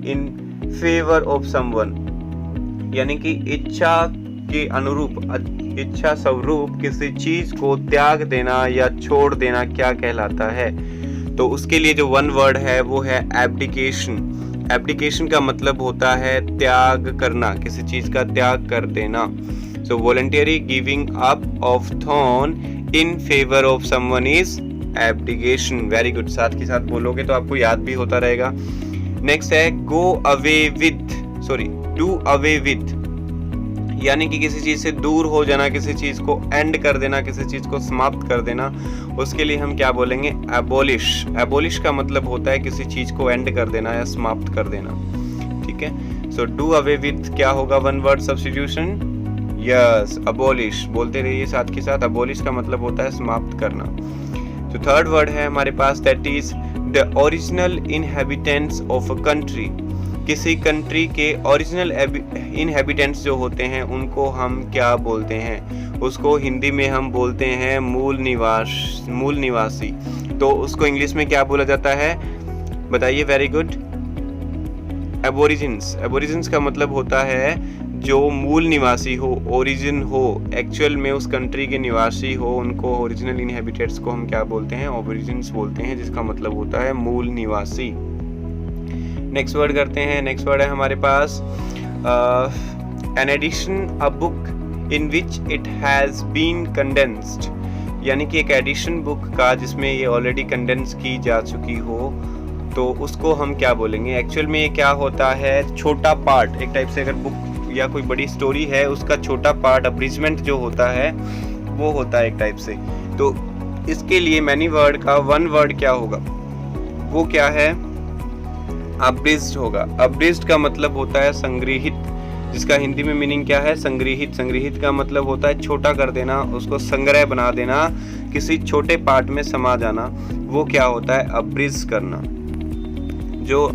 In favour of someone, यानी कि इच्छा के अनुरूप, इच्छा स्वरूप किसी चीज को त्याग देना या छोड़ देना क्या कहलाता है? तो उसके लिए जो वन वर्ड है वो है एब्डिकेशन। एब्डिकेशन का मतलब होता है त्याग करना, किसी चीज का त्याग कर देना। So voluntary giving up of throne in favour of someone is abdication. Very good, साथ के साथ बोलोगे तो आपको याद भी होता रहेगा। नेक्स्ट है go away with, do away with, यानी कि किसी चीज से दूर हो जाना, किसी चीज को एंड कर देना, किसी चीज को समाप्त कर देना। उसके लिए हम क्या बोलेंगे? एबोलिश। एबोलिश का मतलब होता है किसी चीज को एंड कर देना या समाप्त कर देना। ठीक है, सो डू अवे विद क्या होगा? One word substitution, yes, abolish. बोलते रहिए साथ के साथ। अबोलिश का मतलब होता है समाप्त करना। तो थर्ड वर्ड है हमारे पास, that is the original inhabitants of a country. किसी कंट्री के ओरिजिनल इनहेबिटेंट्स जो होते हैं उनको हम क्या बोलते हैं? उसको हिंदी में हम बोलते हैं मूल निवासी। तो उसको इंग्लिश में क्या बोला जाता है? बताइए। Very good, Aborigines. एबोरिजिन्स का मतलब होता है जो मूल निवासी हो, ओरिजिन हो, एक्चुअल में उस कंट्री के निवासी हो, उनको ओरिजिनल इनहेबिटेंट्स को हम क्या बोलते हैं? ओरिजिन्स बोलते हैं, जिसका मतलब होता है मूल निवासी। नेक्स्ट वर्ड करते हैं। नेक्स्ट वर्ड है हमारे पास an edition a book in which it has been condensed, यानी कि एक एडिशन बुक का जिसमें ये ऑलरेडी कंडेंस की जा चुकी हो, तो उसको हम क्या बोलेंगे? एक्चुअल में ये क्या होता है? छोटा पार्ट, एक टाइप से अगर बुक या कोई बड़ी स्टोरी है उसका छोटा पार्ट, अब्रिजमेंट जो होता है वो होता है एक टाइप से। तो इसके लिए मैनी वर्ड का वन वर्ड क्या होगा? वो क्या है? अब्रिज्ड होगा। अब्रिज्ड का मतलब होता है संग्रहित, जिसका हिंदी में मीनिंग क्या है? संग्रहित। संग्रहित का मतलब होता है छोटा कर देना, उसको संग्रह बना देना, किसी छोटे पार्ट में समा जाना, वो क्या होता है? अब्रिज करना। जो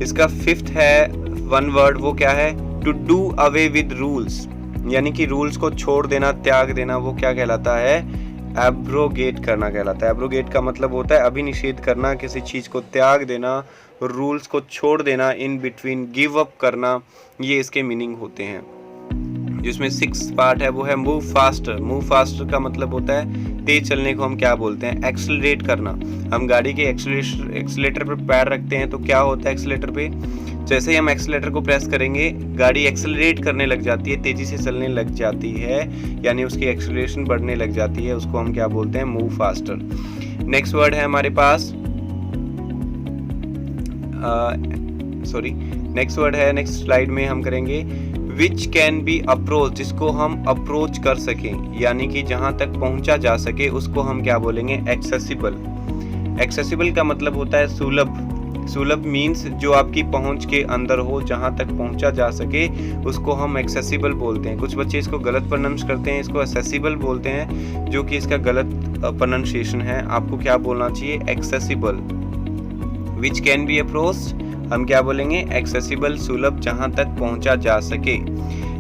इसका फिफ्थ है वन वर्ड, वो क्या है? To do away with rules, यानी कि रूल्स को छोड़ देना, त्याग देना, वो क्या कहलाता है? एब्रोगेट करना कहलाता है। एब्रोगेट का मतलब होता है अभिनिषेध करना, किसी चीज को त्याग देना, रूल्स को छोड़ देना, इन बिटवीन गिव अप करना, ये इसके मीनिंग होते हैं। जिसमें सिक्स्थ पार्ट है वो है मूव फास्टर। मूव फास्टर का मतलब होता है तेज चलने को हम क्या बोलते हैं? एक्सेलरेट करना। हम गाड़ी के एक्सीलेटर पर पैर रखते हैं तो क्या होता है एक्सीलेटर पे? जैसे ही हम एक्सीलेटर को प्रेस करेंगे गाड़ी एक्सेलरेट करने लग जाती है, तेजी से चलने लग जाती है, यानी उसकी एक्सेलरेशन बढ़ने लग जाती है, उसको हम क्या बोलते हैं? Move faster. नेक्स्ट वर्ड है हमारे पास नेक्स्ट वर्ड है, नेक्स्ट स्लाइड में हम करेंगे विच कैन बी अप्रोच, जिसको हम अप्रोच कर सकें, यानी कि जहां तक पहुंचा जा सके, उसको हम क्या बोलेंगे? एक्सेसिबल। एक्सेसिबल का मतलब होता है सुलभ। सुलभ मीन्स जो आपकी पहुंच के अंदर हो, जहां तक पहुंचा जा सके, उसको हम एक्सेसिबल बोलते हैं। कुछ बच्चे इसको गलत प्रोनाउंस करते हैं, इसको एक्सेसिबल बोलते हैं, जो कि इसका गलत प्रोनाउंसिएशन है। आपको क्या बोलना चाहिए? Accessible. Which can be approached, हम क्या बोलेंगे? एक्सेसिबल, सुलभ, जहां तक पहुंचा जा सके।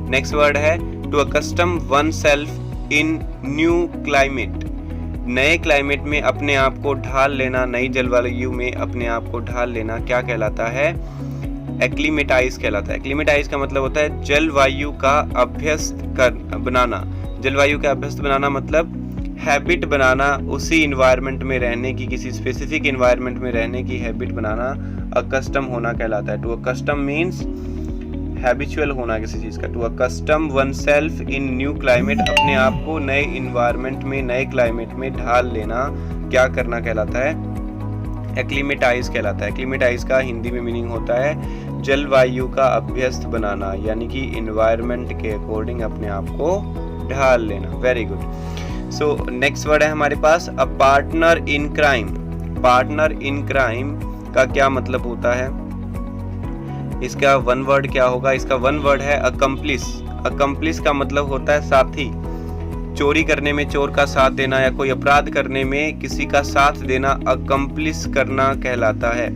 नेक्स्ट वर्ड है to accustom oneself in new climate. नए क्लाइमेट में अपने आप को ढाल लेना, नई जलवायु में अपने आप को ढाल लेना क्या कहलाता है? एक्लीमेटाइज कहलाता है। एक्लीमेटाइज का मतलब होता है जलवायु का अभ्यस्त बनाना। जलवायु का अभ्यस्त बनाना मतलब हैबिट बनाना, उसी इन्वायरमेंट में रहने की, किसी स्पेसिफिक इन्वायरमेंट में रहने की हैबिट बनाना अकस्टम होना कहलाता है। टू अकस्टम मीन्स हैबिचुअल होना किसी चीज़ का। To accustom oneself in new climate, अपने आप को नए इन्वायरमेंट में, नए क्लाइमेट में ढाल लेना क्या करना कहलाता है? एक्लीमेटाइज कहलाता है। एक्लीमेटाइज का हिंदी में मीनिंग होता है जलवायु का अभ्यस्त बनाना, यानी कि इन्वायरमेंट के अकॉर्डिंग अपने आप को ढाल लेना। Very good. So next word है हमारे पास a partner in crime. Partner in crime का क्या मतलब होता है? इसका वन वर्ड क्या होगा? इसका वन वर्ड है अकम्प्लिस। अकम्प्लिस का मतलब होता है साथी। चोरी करने में चोर का साथ देना या कोई अपराध करने में किसी का साथ देना अकम्प्लिस करना कहलाता है।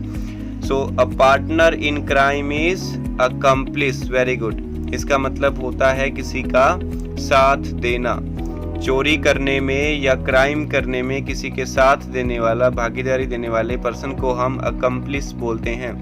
So a partner in crime is accomplice. Very good. इसका मतलब होता है किसी का साथ देना। चोरी करने में या क्राइम करने में किसी के साथ देने वाला, भागीदारी देने वाले पर्सन को हम अकम्प्लिस बोलते हैं।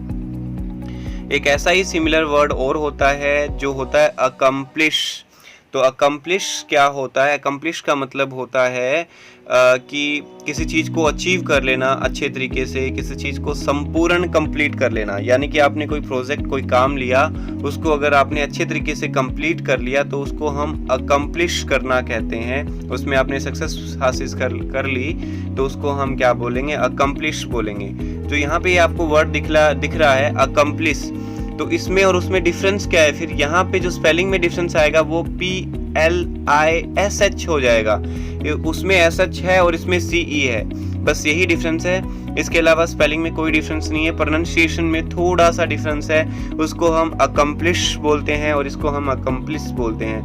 एक ऐसा ही सिमिलर वर्ड और होता है जो होता है अकम्प्लिश। तो अकम्प्लिश क्या होता है? अकम्प्लिश का मतलब होता है कि किसी चीज़ को अचीव कर लेना अच्छे तरीके से, किसी चीज़ को संपूर्ण कंप्लीट कर लेना। यानी कि आपने कोई प्रोजेक्ट, कोई काम लिया, उसको अगर आपने अच्छे तरीके से कंप्लीट कर लिया तो उसको हम अकम्प्लिश करना कहते हैं। उसमें आपने सक्सेस हासिल कर ली तो उसको हम क्या बोलेंगे? अकम्प्लिश बोलेंगे। तो यहाँ पे आपको वर्ड दिख रहा है अकम्प्लिश। तो इसमें और उसमें डिफरेंस क्या है? फिर यहाँ पे जो स्पेलिंग में डिफरेंस आएगा वो PLISH हो जाएगा। उसमें SH है और इसमें CE है, बस यही डिफरेंस है। इसके अलावा स्पेलिंग में कोई डिफरेंस नहीं है। प्रोनाउंसिएशन में थोड़ा सा डिफरेंस है, उसको हम अकम्प्लिश बोलते हैं और इसको हम अकम्प्लिश बोलते हैं।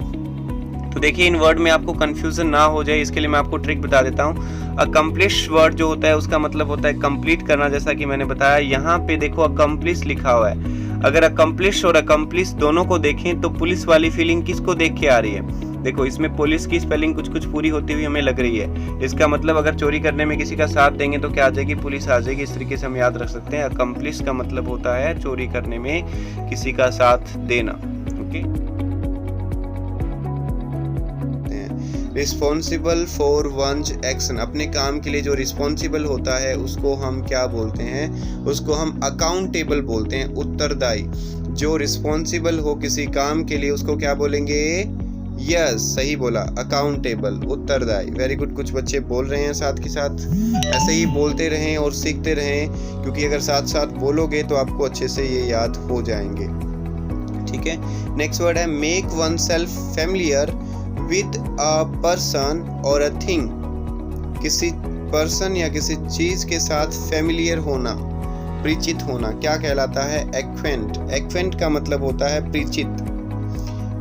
तो देखिए इन वर्ड में आपको कंफ्यूजन ना हो जाए, इसके लिए मैं आपको ट्रिक बता देता हूँ। अकम्प्लिश वर्ड जो होता है उसका मतलब होता है कंप्लीट करना, जैसा कि मैंने बताया। यहाँ पे देखो अकम्प्लिश लिखा हुआ है। अगर अकम्प्लिश और अकम्प्लिश दोनों को देखें तो पुलिस वाली फीलिंग किसको देख के आ रही है? देखो इसमें पुलिस की स्पेलिंग कुछ पूरी होती हुई हमें लग रही है। इसका मतलब अगर चोरी करने में किसी का साथ देंगे तो क्या आ जाएगी? पुलिस आ जाएगी। इस तरीके से हम याद रख सकते हैं। अकम्प्लिश का मतलब होता है चोरी करने में किसी का साथ देना। Okay. Responsible for one's action, अपने काम के लिए जो रिस्पॉन्सिबल होता है उसको हम क्या बोलते हैं? उसको हम अकाउंटेबल बोलते हैं, उत्तरदायी। जो रिस्पॉन्सिबल हो किसी काम के लिए उसको क्या बोलेंगे? यस, सही बोला, अकाउंटेबल, उत्तरदायी। Very good. कुछ बच्चे बोल रहे हैं साथ के साथ। ऐसे ही बोलते रहें और सीखते रहें, क्योंकि अगर साथ साथ बोलोगे तो आपको अच्छे से ये याद हो जाएंगे। ठीक है। नेक्स्ट वर्ड है make one self familiar with a person और अ थिंग। किसी पर्सन या किसी चीज के साथ फैमिलियर होना, परिचित होना, क्या कहलाता है? एक्वेंट। एक्वेंट का मतलब होता है परिचित।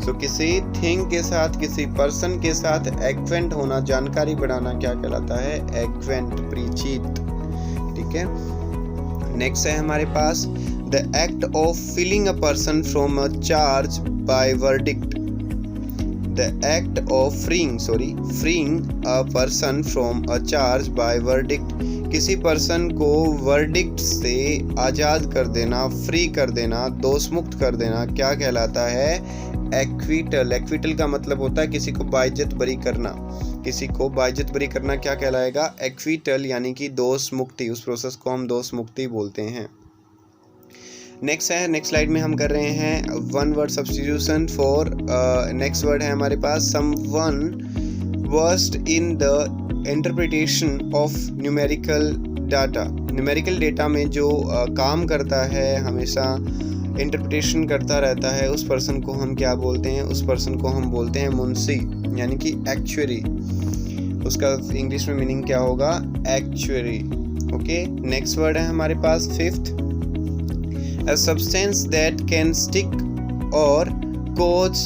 सो किसी थिंग के साथ, किसी पर्सन के साथ एक्वेंट होना, जानकारी बढ़ाना, क्या कहलाता है? एक्वेंट, परिचित। ठीक है। नेक्स्ट है हमारे पास the act of freeing a person from a charge by verdict. The act of freeing a person from a charge by verdict। किसी पर्सन को वर्डिक्ट से आज़ाद कर देना, फ्री कर देना, दोषमुक्त कर देना, क्या कहलाता है? एक्विटल। एक्विटल का मतलब होता है किसी को बाइज्जत बरी करना। किसी को बाइज्जत बरी करना क्या कहलाएगा? एक्विटल, यानी कि दोष मुक्ति। उस प्रोसेस को हम दोष मुक्ति बोलते हैं। नेक्स्ट है, नेक्स्ट स्लाइड में हम कर रहे हैं one word substitution for. Next word है हमारे पास someone versed in the interpretation of numerical data. Numerical data में जो काम करता है, हमेशा इंटरप्रिटेशन करता रहता है, उस पर्सन को हम क्या बोलते हैं? उस पर्सन को हम बोलते हैं मुंशी, यानी कि एक्चुअरी। उसका इंग्लिश में मीनिंग क्या होगा? एक्चुअरी। ओके। नेक्स्ट वर्ड है हमारे पास fifth, a substance that can stick or cause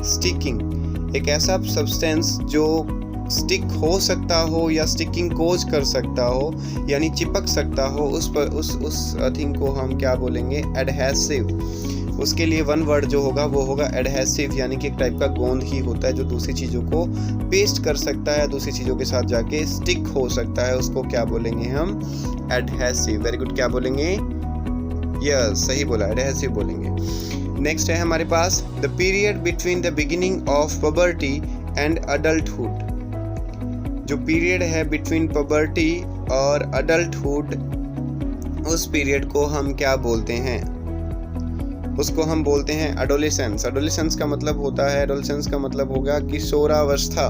sticking। एक ऐसा सब्सटेंस जो स्टिक हो सकता हो या स्टिकिंग कोज कर सकता हो, यानी चिपक सकता हो, उस थिंग को हम क्या बोलेंगे? एडहेसिव। उसके लिए वन वर्ड जो होगा वो होगा एडहेसिव, यानी कि एक टाइप का गोंद ही होता है जो दूसरी चीज़ों को पेस्ट कर सकता है, दूसरी चीज़ों के साथ जाके स्टिक हो सकता है। उसको क्या बोलेंगे हम? एडहेसिव। Very good. क्या बोलेंगे? यस, सही बोला, एडहेसिव बोलेंगे। नेक्स्ट है हमारे पास the period between the beginning of puberty and adulthood. जो पीरियड है बिटवीन पबर्टी और अडल्टहुड, उस पीरियड को हम क्या बोलते हैं? उसको हम बोलते हैं एडोलेसेंस। एडोलेसेंस का मतलब होता है, एडोलेसेंस का मतलब होगा किशोरावस्था,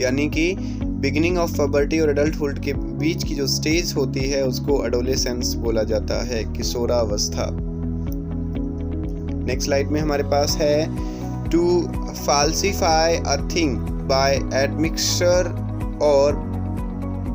यानी कि बिगिनिंग ऑफ पबर्टी और एडल्टहुड के बीच की जो स्टेज होती है उसको एडोलेसेंस बोला जाता है, किशोरावस्था। नेक्स्ट स्लाइड में हमारे पास है to falsify a thing by admixture or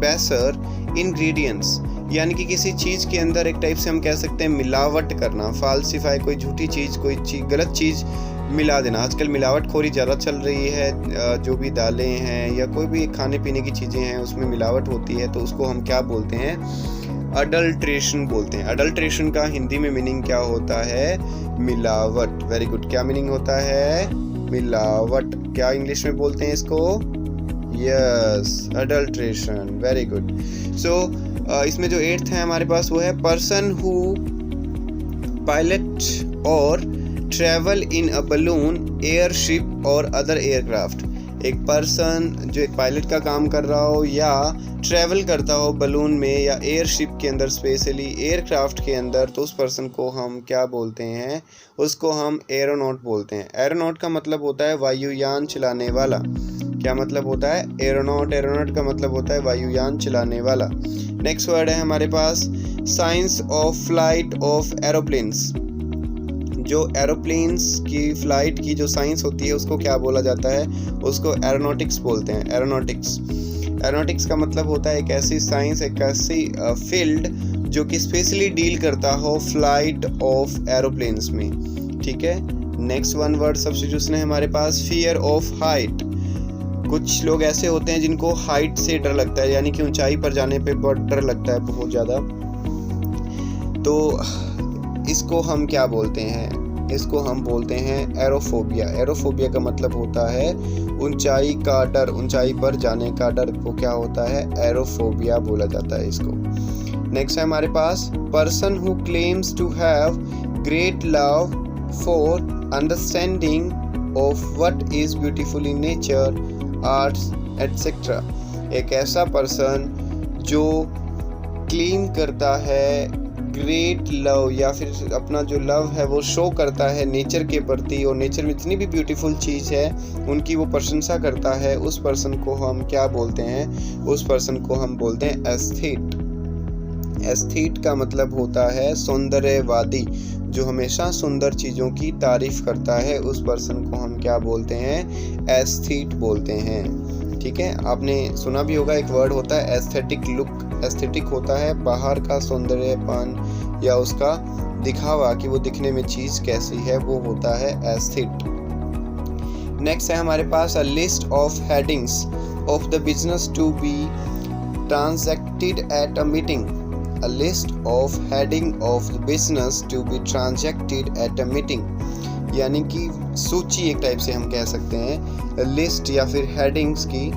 baser ingredients, यानी कि किसी चीज़ के अंदर एक टाइप से हम कह सकते हैं मिलावट करना। फाल्सिफाई, कोई झूठी चीज़, कोई गलत चीज़ मिला देना। आजकल मिलावटखोरी ज़्यादा चल रही है। जो भी दालें हैं या कोई भी खाने पीने की चीज़ें हैं उसमें मिलावट होती है, तो उसको हम क्या बोलते हैं? अडल्ट्रेशन बोलते हैं। अडल्ट्रेशन का हिंदी में मीनिंग क्या होता है? मिलावट। Very good. क्या मीनिंग होता है? मिलावट। क्या इंग्लिश में बोलते हैं इसको? Yes, adulteration. Very good. So इसमें जो 8th है हमारे पास वो है person who pilot or travel in a balloon, airship or other aircraft। एक पर्सन जो एक पायलट का काम कर रहा हो या ट्रैवल करता हो बलून में या एयरशिप के अंदर, स्पेशली एयरक्राफ्ट के अंदर, तो उस पर्सन को हम क्या बोलते हैं? उसको हम एरोनॉट बोलते हैं। एरोनॉट का मतलब होता है वायुयान चलाने वाला। क्या मतलब होता है? एरोनॉट। एरोनॉट का मतलब होता है वायुयान चलाने वाला। नेक्स्ट वर्ड है हमारे पास science of flight of aeroplanes. जो एरोप्लेन्स की फ़्लाइट की जो साइंस होती है उसको क्या बोला जाता है? उसको एरोनॉटिक्स बोलते हैं। एरोनॉटिक्स। एरोनॉटिक्स का मतलब होता है एक ऐसी साइंस, एक ऐसी फील्ड जो कि स्पेशली डील करता हो फ्लाइट ऑफ एरोप्लेन्स में। ठीक है। नेक्स्ट वन वर्ड सब्स्टिट्यूशन है हमारे पास फियर ऑफ हाइट। कुछ लोग ऐसे होते हैं जिनको हाइट से डर लगता है, यानी कि ऊंचाई पर जाने पे बहुत डर लगता है, बहुत ज़्यादा। तो इसको हम क्या बोलते हैं? इसको हम बोलते हैं एरोफोबिया। एरोफोबिया का मतलब होता है ऊंचाई का डर, ऊंचाई पर जाने का डर को क्या होता है? एरोफोबिया बोला जाता है इसको। नेक्स्ट है हमारे पास person who claims to have great love for understanding of what is beautiful in nature, arts etcetera. एक ऐसा पर्सन जो क्लेम करता है ग्रेट लव, या फिर अपना जो लव है वो शो करता है नेचर के प्रति, और नेचर में जितनी भी ब्यूटीफुल चीज़ है उनकी वो प्रशंसा करता है, उस पर्सन को हम क्या बोलते हैं? उस पर्सन को हम बोलते हैं एस्थेट। एस्थेट का मतलब होता है सौंदर्यवादी, जो हमेशा सुंदर चीज़ों की तारीफ करता है, उस पर्सन को हम क्या बोलते हैं? एस्थेट बोलते हैं। ठीक है। आपने सुना भी होगा एक वर्ड होता है एस्थेटिक लुक। एस्थेटिक होता है बाहर का सौंदर्यपन या उसका दिखावा, कि वो दिखने में चीज़ कैसी है, वो होता है एस्थेट। नेक्स्ट है हमारे पास a list of headings of the business to be transacted at a meeting. A list of heading of the business to be transacted at a meeting। यानी कि सूची एक टाइप से हम कह सकते हैं, लिस्ट या फिर हेडिंग्स की,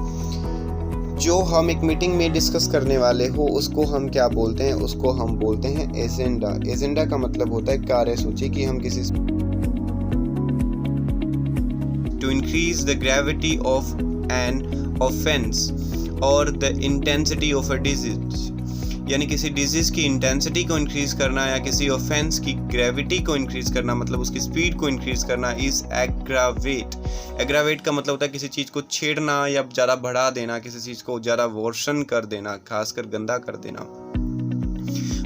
जो हम एक मीटिंग में डिस्कस करने वाले हो उसको हम क्या बोलते हैं? उसको हम बोलते हैं एजेंडा। एजेंडा का मतलब होता है कार्यसूची, कि हम किसी to increase the gravity of an offense or the intensity of a disease। यानी किसी डिजीज़ की इंटेंसिटी को इंक्रीज़ करना या किसी ऑफेंस की ग्रेविटी को इंक्रीज़ करना, मतलब उसकी स्पीड को इंक्रीज़ करना, इज़ एग्रावेट। एग्रावेट का मतलब होता है किसी चीज़ को छेड़ना या ज़्यादा बढ़ा देना, किसी चीज़ को ज़्यादा वर्षन कर देना, खासकर गंदा कर देना,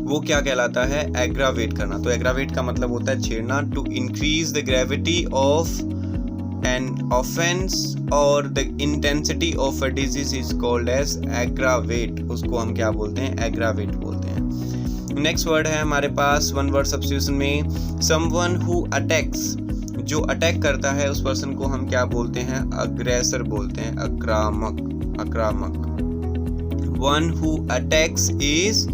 वो क्या कहलाता है? एग्रावेट करना। तो एग्रावेट का मतलब होता है छेड़ना। To increase the gravity of an offense or the intensity of a disease is called as aggravate। उसको हम क्या बोलते हैं? aggravate बोलते हैं। नेक्स्ट वर्ड है हमारे पास वन वर्ड सब्स्टिट्यूशन में someone who attacks। जो अटैक करता है उस पर्सन को हम क्या बोलते हैं? अग्रेसर बोलते हैं, आक्रामक। आक्रामक। one who attacks is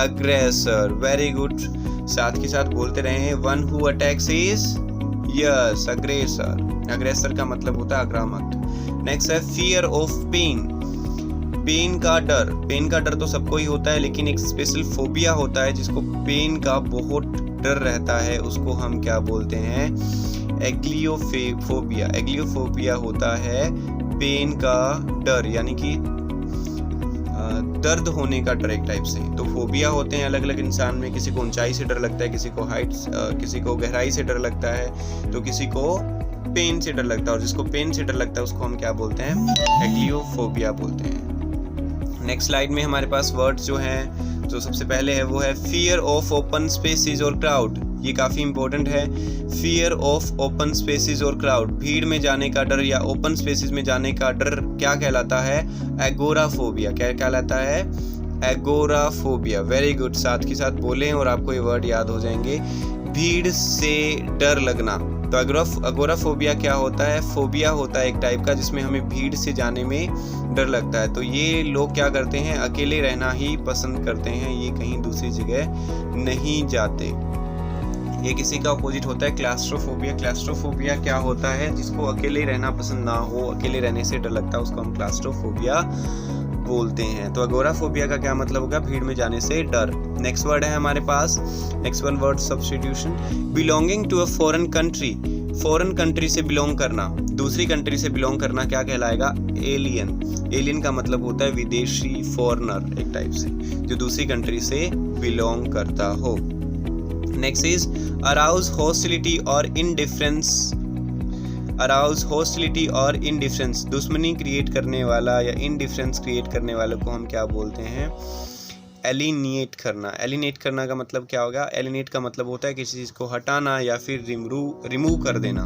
aggressor। Very good. साथ के साथ बोलते रहे हैं। one who attacks is yes अग्रेसर। अग्रेसर का मतलब होता है आक्रामक। नेक्स्ट है फियर ऑफ पेन। पेन का डर। पेन का डर तो सबको ही होता है, लेकिन एक स्पेशल फोबिया होता है जिसको पेन का बहुत डर रहता है, उसको हम क्या बोलते हैं? एग्लियोफोबिया। एग्लियोफोबिया होता है पेन का डर, यानी कि दर्द होने का डर एक टाइप से। तो फोबिया होते हैं अलग अलग इंसान में, किसी को ऊंचाई से डर लगता है, किसी को हाइट, किसी को गहराई से डर लगता है, तो किसी को पेन से डर लगता है, और जिसको पेन से डर लगता है उसको हम क्या बोलते हैं? एग्लियोफोबिया बोलते हैं। नेक्स्ट स्लाइड में हमारे पास वर्ड्स जो हैं, जो सबसे पहले है वो है फियर ऑफ ओपन स्पेसेस और क्राउड। ये काफ़ी इंपॉर्टेंट है। फियर ऑफ ओपन स्पेसेस और क्राउड, भीड़ में जाने का डर या ओपन स्पेसेस में जाने का डर क्या कहलाता है? एगोराफोबिया। क्या कहलाता है? एगोराफोबिया। Very good. साथ के साथ बोलें और आपको ये वर्ड याद हो जाएंगे। भीड़ से डर लगना। तो एगोराफोबिया क्या होता है? फोबिया होता है एक टाइप का, जिसमें हमें भीड़ से जाने में डर लगता है। तो ये लोग क्या करते हैं? अकेले रहना ही पसंद करते हैं, ये कहीं दूसरी जगह नहीं जाते। ये किसी का अपोजिट होता है क्लास्ट्रोफोबिया। क्लास्ट्रोफोबिया क्या होता है? जिसको अकेले रहना पसंद ना हो, अकेले रहने से डर लगता है, उसको हम क्लास्ट्रोफोबिया बोलते हैं। तो अगोराफोबिया का क्या मतलब होगा? भीड़ में जाने से डर। नेक्स्ट वर्ड है हमारे पास, next one word substitution, belonging to a foreign country. Foreign country से बिलोंग करना, दूसरी कंट्री से बिलोंग करना क्या कहलाएगा? एलियन। एलियन का मतलब होता है विदेशी, फॉरेनर एक टाइप से, जो दूसरी कंट्री से बिलोंग करता हो। नेक्स्ट इज अराउज हॉस्टिलिटी और इनडिफरेंस। अराउज हॉस्टिलिटी और इनडिफरेंस, दुश्मनी क्रिएट करने वाला या इनडिफरेंस क्रिएट करने वाले को हम क्या बोलते हैं? एलिनेट करना। एलिनेट करना का मतलब क्या होगा? एलिनेट का मतलब होता है किसी चीज़ को हटाना या फिर रिमूव कर देना,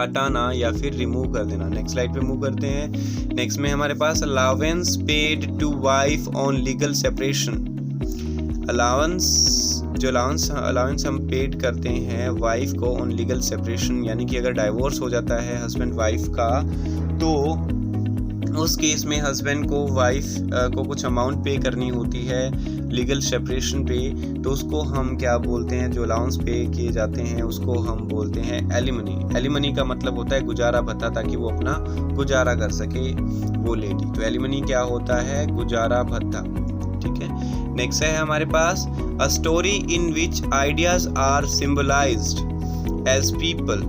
हटाना या फिर रिमूव कर देना। नेक्स्ट स्लाइड पे मूव करते हैं। नेक्स्ट में हमारे पास allowance paid to wife on legal separation. Allowance हम पेड करते हैं वाइफ को ऑन लीगल सेपरेशन, यानी कि अगर डाइवोर्स हो जाता है हस्बैंड वाइफ का, तो उस केस में हस्बैंड को वाइफ को कुछ अमाउंट पे करनी होती है लीगल सेपरेशन पे, तो उसको हम क्या बोलते हैं? जो अलाउंस पे किए जाते हैं उसको हम बोलते हैं एलिमनी। एलिमनी का मतलब होता है गुजारा भत्ता, ताकि वो अपना गुजारा कर सके वो लेडी। तो एलिमनी क्या होता है? गुजारा भत्ता। ठीक है। नेक्स्ट है हमारे पास a story in which ideas are symbolized as people.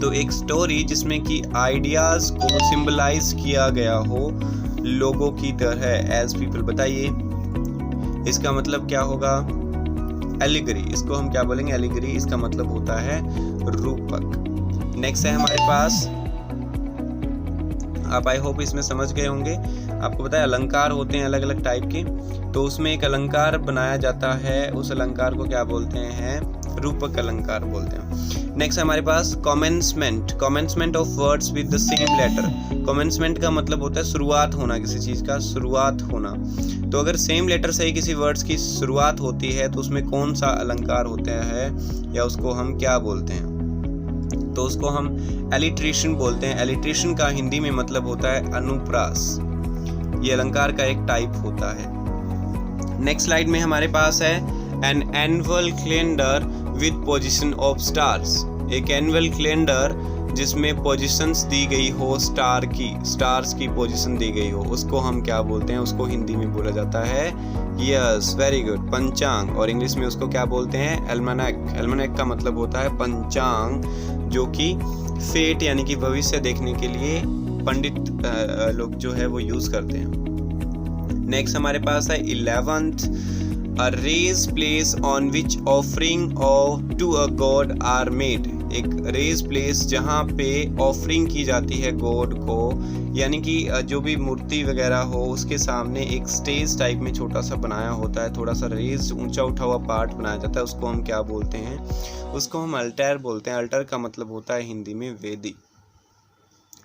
तो एक स्टोरी जिसमें कि आइडियाज को सिंबलाइज किया गया हो लोगों की तरह, एज पीपल। बताइए इसका मतलब क्या होगा? एलिगरी। इसको हम क्या बोलेंगे? एलिगरी। इसका मतलब होता है रूपक। नेक्स्ट है हमारे पास, आप आई होप इसमें समझ गए होंगे। आपको पता है अलंकार होते हैं अलग अलग टाइप के, तो उसमें एक अलंकार बनाया जाता है, उस अलंकार को क्या बोलते हैं? रूपक अलंकार बोलते हैं। नेक्स्ट हमारे पास commencement. Commencement of words with the same letter. Commencement का मतलब होता है शुरुआत होना, किसी चीज का शुरुआत होना। तो अगर सेम लेटर से ही किसी वर्ड्स की शुरुआत होती है तो उसमें कौन सा अलंकार होता है या उसको हम क्या बोलते हैं? तो उसको हम एलिट्रेशन बोलते हैं। एलिट्रेशन का हिंदी में मतलब होता है अनुप्रास। ये अलंकार का एक टाइप होता है। नेक्स्ट स्लाइड में हमारे पास है an annual calendar with position of stars. एक एनुअल कैलेंडर जिसमें पोजीशंस दी गई हो, स्टार्स की पोजीशन दी गई हो, उसको हम क्या बोलते हैं? उसको हिंदी में बोला जाता है, यस वेरी गुड, पंचांग। और इंग्लिश में उसको क्या बोलते हैं? एल्मेनेक। एल्मेनेक का मतलब होता है पंचांग, जो कि फेट यानी कि भविष्य देखने के लिए पंडित लोग जो है वो यूज करते हैं। नेक्स्ट हमारे पास है 11th, a raised place on which offering to a god are made। एक रेज प्लेस जहाँ पे ऑफरिंग की जाती है गॉड को, यानी कि जो भी मूर्ति वगैरह हो उसके सामने एक स्टेज टाइप में छोटा सा बनाया होता है, थोड़ा सा रेज ऊंचा उठा हुआ पार्ट बनाया जाता है, उसको हम क्या बोलते हैं? उसको हम अल्टर बोलते हैं। अल्टर का मतलब होता है हिंदी में वेदी।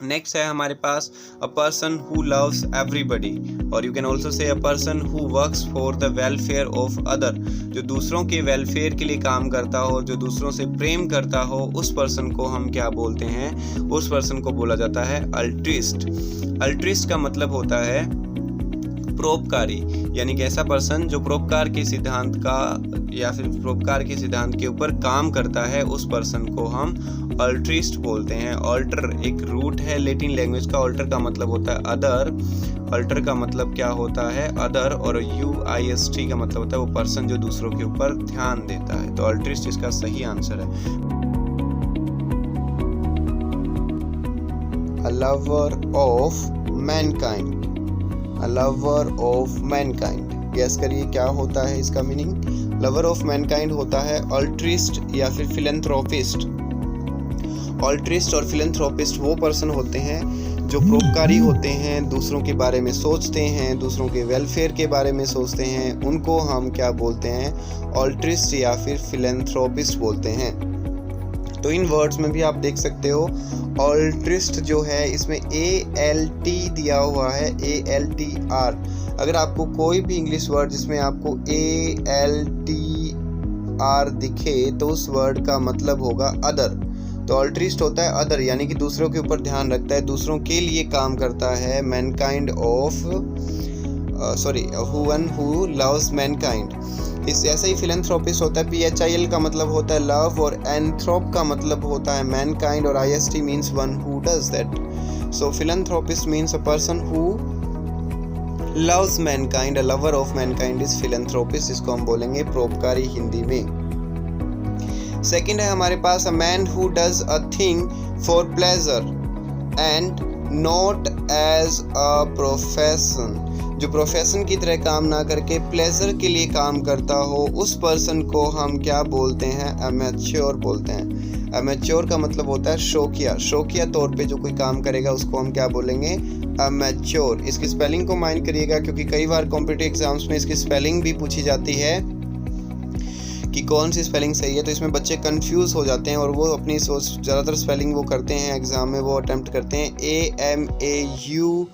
नेक्स्ट है हमारे पास a person who loves everybody, or you can also say a person who works for the welfare of other. जो दूसरों के वेलफेयर के लिए काम करता हो, जो दूसरों से प्रेम करता हो, उस पर्सन को हम क्या बोलते हैं? उस पर्सन को बोला जाता है अल्ट्रिस्ट। अल्ट्रिस्ट का मतलब होता है परोपकारी, यानी कि ऐसा पर्सन जो परोपकार के सिद्धांत का या फिर परोपकार के सिद्धांत के ऊपर काम करता है, उस पर्सन को हम अल्ट्रिस्ट बोलते हैं। ऑल्टर एक रूट है लैटिन लैंग्वेज का। ऑल्टर का मतलब होता है अदर। अल्टर का मतलब क्या होता है? अदर। और UIST का मतलब होता है वो पर्सन जो दूसरों के ऊपर ध्यान देता है। तो अल्ट्रिस्ट इसका सही आंसर है। A lover of mankind। A lover of mankind। Gas करिए क्या होता है इसका मीनिंग? लवर ऑफ मैनकाइंड होता है अल्ट्रिस्ट या फिर फिलैंथ्रोपिस्ट। अल्ट्रिस्ट और फिलैंथ्रोपिस्ट वो पर्सन होते हैं जो परोपकारी होते हैं, दूसरों के बारे में सोचते हैं, दूसरों के वेलफेयर के बारे में सोचते हैं, उनको हम क्या बोलते हैं? अल्ट्रिस्ट या फिर फिलैंथ्रोपिस्ट बोलते हैं। तो इन वर्ड्स में भी आप देख सकते हो अल्ट्रिस्ट जो है इसमें ALT दिया हुआ है, ALTR। अगर आपको कोई भी इंग्लिश वर्ड जिसमें आपको ALTR दिखे तो उस वर्ड का मतलब होगा अदर। तो अल्ट्रिस्ट होता है अदर, यानी कि दूसरों के ऊपर ध्यान रखता है, दूसरों के लिए काम करता है। Mankind of one who loves Mankind. इस ऐसे ही फिलैंथ्रोपिस्ट होता है। PHIL का मतलब होता है लव, और एंथ्रोप का मतलब होता है मैनकाइंड, और IST means one who does that. So philanthropist means a person who loves mankind, a lover of mankind is philanthropist, जिसको हम बोलेंगे परोपकारी हिंदी में। सेकंड है हमारे पास a man who does a thing for pleasure and not as a profession, जो profession की तरह काम ना करके प्लेजर के लिए काम करता हो, उस पर्सन को हम क्या बोलते हैं? अमेच्योर बोलते हैं। अमेच्योर का मतलब होता है शौकिया। शौकिया तौर पे जो कोई काम करेगा उसको हम क्या बोलेंगे? अमेच्योर। इसकी स्पेलिंग को माइंड करिएगा, क्योंकि कई बार कॉम्पिटिटिव एग्जाम्स में इसकी स्पेलिंग भी पूछी जाती है कि कौन सी स्पेलिंग सही है, तो इसमें बच्चे कंफ्यूज हो जाते हैं और वो अपनी सोच ज़्यादातर स्पेलिंग वो करते हैं एग्ज़ाम में, वो अटेम्प्ट करते हैं AMATURE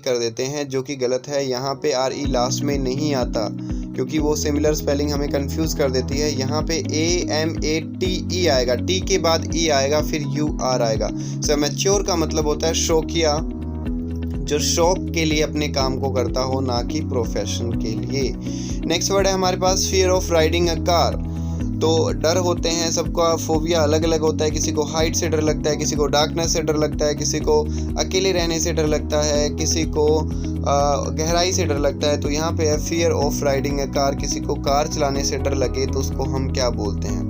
कर देते हैं, जो कि गलत है। यहाँ पे RE लास्ट में नहीं आता, क्योंकि वो सिमिलर स्पेलिंग हमें कंफ्यूज कर देती है। यहाँ पे AMATE आएगा, T के बाद E आएगा, फिर UR आएगा। सो मैच्योर का मतलब होता है शौकिया, जो शौक के लिए अपने काम को करता हो, ना कि प्रोफेशन के लिए। नेक्स्ट वर्ड है हमारे पास fear of riding a car. तो डर होते हैं सबका, फोबिया अलग अलग होता है। किसी को हाइट से डर लगता है, किसी को डार्कनेस से डर लगता है, किसी को अकेले रहने से डर लगता है, किसी को गहराई से डर लगता है। तो यहाँ पे है fear of riding a car. किसी को कार चलाने से डर लगे तो उसको हम क्या बोलते हैं?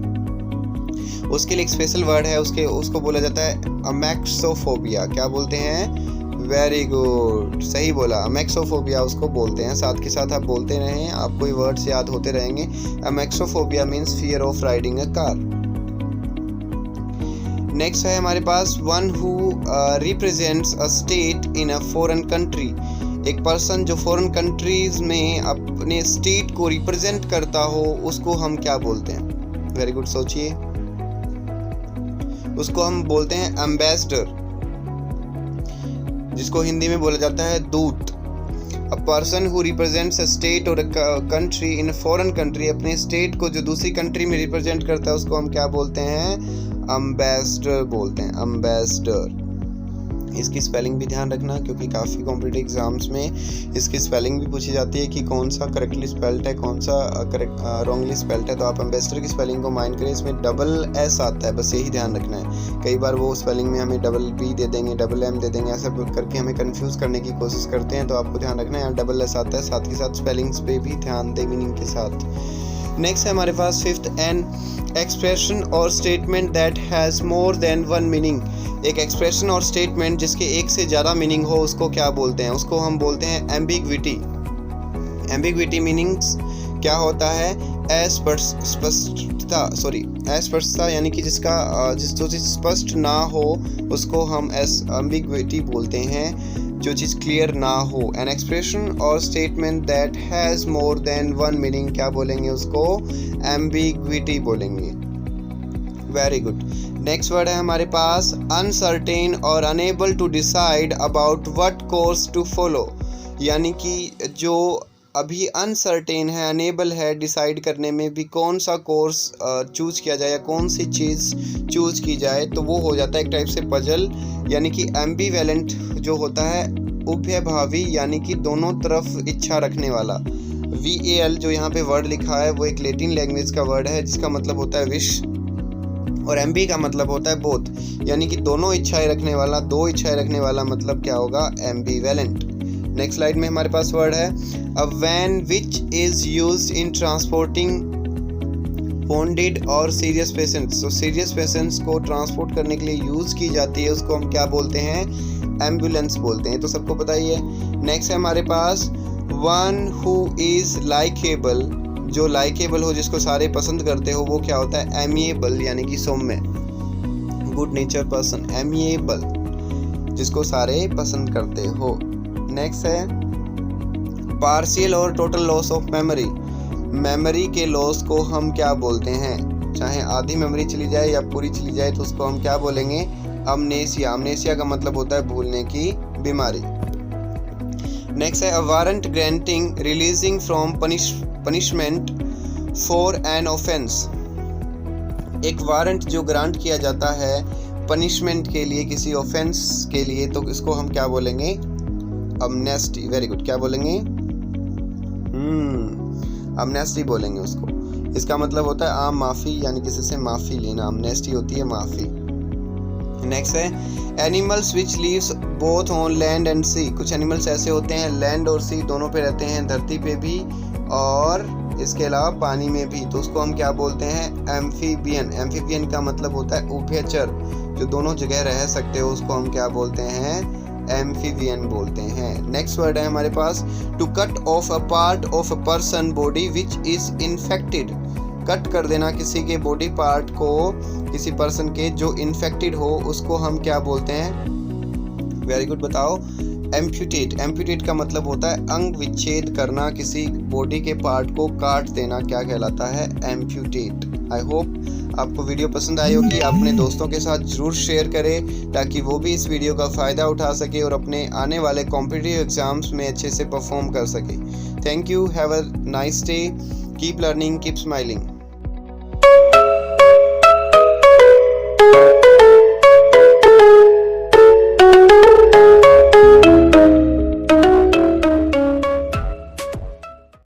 उसके लिए एक स्पेशल वर्ड है, उसको बोला जाता है अमेक्सोफोबिया। क्या बोलते हैं? वेरी गुड, सही बोला, अमेक्सोफोबिया उसको बोलते हैं। साथ के साथ आप बोलते रहें, आपको ये वर्ड्स याद होते रहेंगे। Amaxophobia means fear of riding a car. Next है हमारे पास one who represents a state in a foreign country. एक पर्सन जो फॉरेन कंट्रीज में अपने स्टेट को रिप्रेजेंट करता हो, उसको हम क्या बोलते हैं? वेरी गुड, सोचिए। उसको हम बोलते हैं एम्बेसडर, जिसको हिंदी में बोला जाता है दूत। अ person who represents a state और कंट्री इन फॉरेन कंट्री, अपने स्टेट को जो दूसरी कंट्री में रिप्रेजेंट करता है, उसको हम क्या बोलते हैं? अम्बेसडर बोलते हैं, अम्बेसडर। इसकी स्पेलिंग भी ध्यान रखना, क्योंकि काफ़ी कॉम्पिटिटिव एग्जाम्स में इसकी स्पेलिंग भी पूछी जाती है कि कौन सा करेक्टली स्पेल्ड है, कौन सा रॉन्गली स्पेल्ड है। तो आप एम्बेसडर की स्पेलिंग को माइंड करें, इसमें डबल एस आता है, बस यही ध्यान रखना है। कई बार वो स्पेलिंग में हमें डबल बी दे देंगे, डबल एम दे देंगे, ऐसा करके हमें कंफ्यूज करने की कोशिश करते हैं। तो आपको ध्यान रखना है, यहाँ डबल एस आता है। साथ के साथ स्पेलिंग्स पे भी ध्यान दें मीनिंग के साथ। नेक्स्ट है हमारे पास फिफ्थ, एन एक्सप्रेशन और statement that has more than one meaning. एक एक्सप्रेशन और स्टेटमेंट जिसके एक से ज़्यादा मीनिंग हो, उसको क्या बोलते हैं? उसको हम बोलते हैं एम्बिग्विटी। एम्बिग्विटी मीनिंग्स क्या होता है? अस्पष्टता, यानी कि जो चीज़ स्पष्ट ना हो उसको हम एम्बिग्विटी बोलते हैं, जो चीज़ क्लियर ना हो। एन एक्सप्रेशन और statement that has more than one meaning, क्या बोलेंगे उसको? एम्बिग्विटी बोलेंगे। Very good. नेक्स्ट वर्ड है हमारे पास अनसर्टेन और unable to decide about what course to follow, यानी कि जो अभी अनसर्टेन है, अनेबल है डिसाइड करने में भी कौन सा कोर्स चूज किया जाए या कौन सी चीज़ चूज की जाए, तो वो हो जाता है एक टाइप से पजल। यानी कि एम्बिवेलेंट जो होता है उभयभावी, यानी कि दोनों तरफ इच्छा रखने वाला। VAL जो यहाँ पे वर्ड लिखा है वो एक लैटिन लैंग्वेज का वर्ड है, जिसका मतलब होता है विश, और एम्बी का मतलब होता है बोथ, यानी कि दोनों इच्छाएं रखने वाला, दो इच्छाएं रखने वाला, मतलब क्या होगा? एम्बिवेलेंट। नेक्स्ट स्लाइड में हमारे पास वर्ड है a van which is used in transporting wounded और सीरियस पेशेंट्स। तो सीरियस पेशेंट्स को ट्रांसपोर्ट करने के लिए यूज की जाती है, उसको हम क्या बोलते हैं? एम्बुलेंस बोलते हैं। तो सबको पता ही है। नेक्स्ट है हमारे पास वन हु इज लाइकेबल, जो लाइकेबल हो, जिसको सारे पसंद करते हो, वो क्या होता है? एमिएबल, यानी कि सौम्य, गुड नेचर पर्सन। एमिएबल, जिसको सारे पसंद करते हो। नेक्स्ट है पार्शियल और total loss of memory. Memory के लॉस को हम क्या बोलते हैं? चाहे आधी मेमोरी चली जाए या पूरी चली जाए, तो उसको हम क्या बोलेंगे? अमनेसिया। अमनेसिया का मतलब होता है भूलने की बीमारी। नेक्स्ट है a warrant granting releasing from punishment for an offence. एक वारंट जो ग्रांट किया जाता है पनिशमेंट के लिए, किसी ऑफेंस के लिए, तो इसको हम क्या बोलेंगे? अमनेस्टी। वेरी गुड, क्या बोलेंगे? अमनेस्टी बोलेंगे उसको। इसका मतलब होता है आम माफ़ी, यानी किसी से माफ़ी लेना। अमनेस्टी होती है माफ़ी। नेक्स्ट है animals which lives both on land and sea. कुछ एनिमल्स ऐसे होते हैं लैंड और सी दोनों पे रहते हैं, धरती पे भी और इसके अलावा पानी में भी, तो उसको हम क्या बोलते हैं एम्फीबियन। एम्फीबियन का मतलब होता है उभयचर, जो दोनों जगह रह सकते हो उसको हम क्या बोलते हैं एम्फीबियन बोलते हैं। नेक्स्ट वर्ड है हमारे पास to cut off a part of a person body which is infected. Cut कर देना किसी के बॉडी पार्ट को, किसी पर्सन के जो इन्फेक्टेड हो, उसको हम क्या बोलते हैं? वेरी गुड, बताओ। एम्प्यूटेट। एम्प्यूटेट का मतलब होता है अंग विच्छेद करना, किसी बॉडी के पार्ट को काट देना क्या कहलाता है? एम्प्यूटेट। आई होप आपको वीडियो पसंद आई होगी। अपने दोस्तों के साथ ज़रूर शेयर करें ताकि वो भी इस वीडियो का फ़ायदा उठा सके और अपने आने वाले कॉम्पिटिटिव एग्जाम्स में अच्छे से परफॉर्म कर सके। Thank you, have a nice day, keep learning, keep smiling.